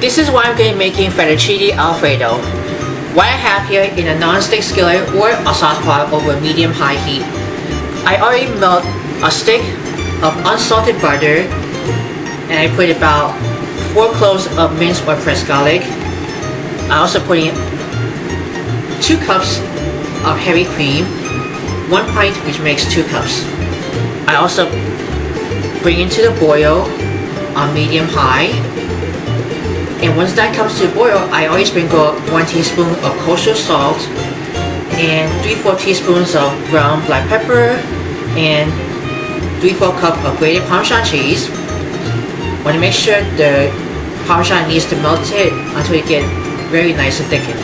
This is why I'm going to be making Fettuccine Alfredo. What I have here in a non-stick skillet or a sauce pot over medium-high heat. I already melt a stick of unsalted butter and I put about 4 cloves of minced or pressed garlic. I also put in 2 cups of heavy cream, 1 pint, which makes 2 cups. I also bring it to the boil on medium-high. And once that comes to a boil, I always sprinkle 1 teaspoon of Kosher Salt and 3/4 teaspoons of ground black pepper and 3/4 cup of grated Parmesan cheese. Want to make sure the Parmesan needs to melt it until it gets very nice and thickened.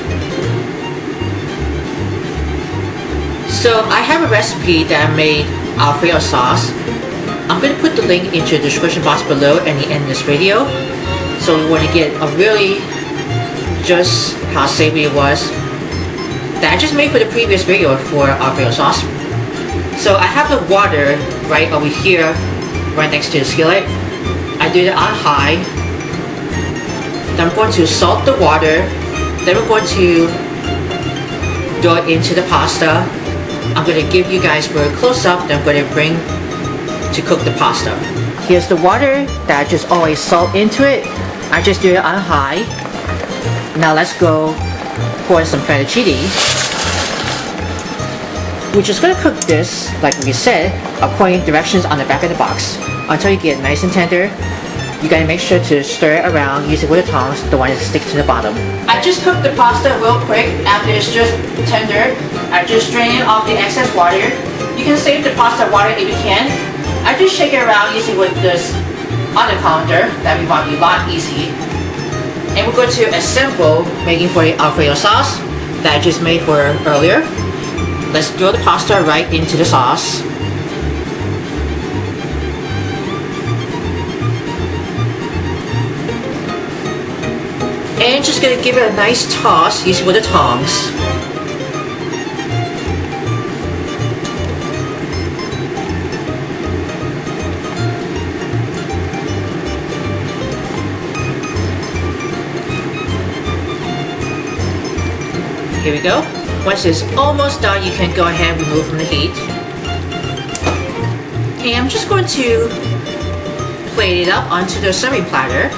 So I have a recipe that I made Alfredo sauce. I'm going to put the link into the description box below and the end of this video. So we want to get a really just how savory it was that I just made for the previous video for Alfredo sauce. So I have the water right over here, right next to the skillet. I do it on high. Then I'm going to salt the water. Then we're going to throw it into the pasta. I'm going to give you guys very close up. Then I'm going to bring to cook the pasta. Here's the water that I just always salt into it. I just do it on high. Now let's go pour some fettuccine. We're just going to cook this, like we said, according to directions on the back of the box, until you get nice and tender. You gotta make sure to stir it around using with the tongs, the one that sticks to the bottom. I just cooked the pasta real quick. After it's just tender, I just drain it off the excess water. You can save the pasta water if you can. I just shake it around using with this on the counter. That will be a lot easy. And we're going to assemble making for the Alfredo sauce that I just made for earlier. Let's throw the pasta right into the sauce. And just gonna give it a nice toss using with the tongs. Here we go. Once it's almost done, you can go ahead and remove from the heat. And I'm just going to plate it up onto the serving platter.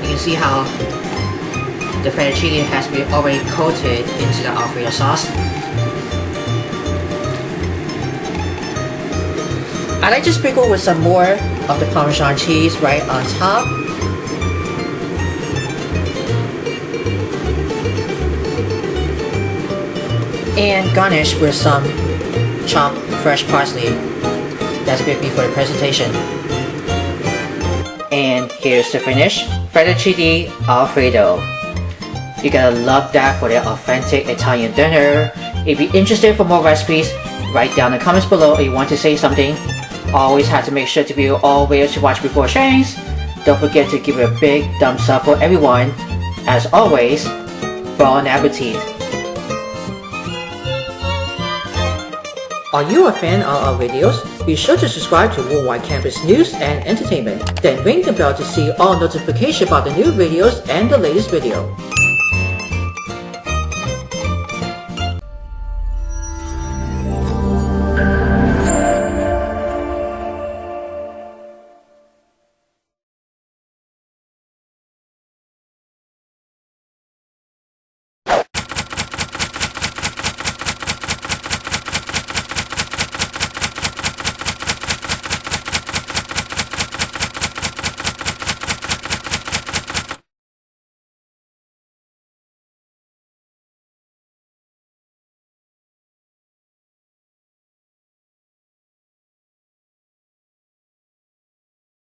You can see how the fettuccine has been already coated into the Alfredo sauce. I like to sprinkle with some more of the Parmesan cheese right on top. And garnish with some chopped fresh parsley. That's good for the presentation. And here's the finish. Fettuccine Alfredo. You're gonna love that for the authentic Italian dinner. If you're interested for more recipes, write down in the comments below if you want to say something. Always have to make sure to view all videos to watch before sharing. Don't forget to give it a big thumbs up for everyone. As always, bon appetit. Are you a fan of our videos? Be sure to subscribe to Worldwide Campus News and Entertainment. Then ring the bell to see all notifications about the new videos and the latest video.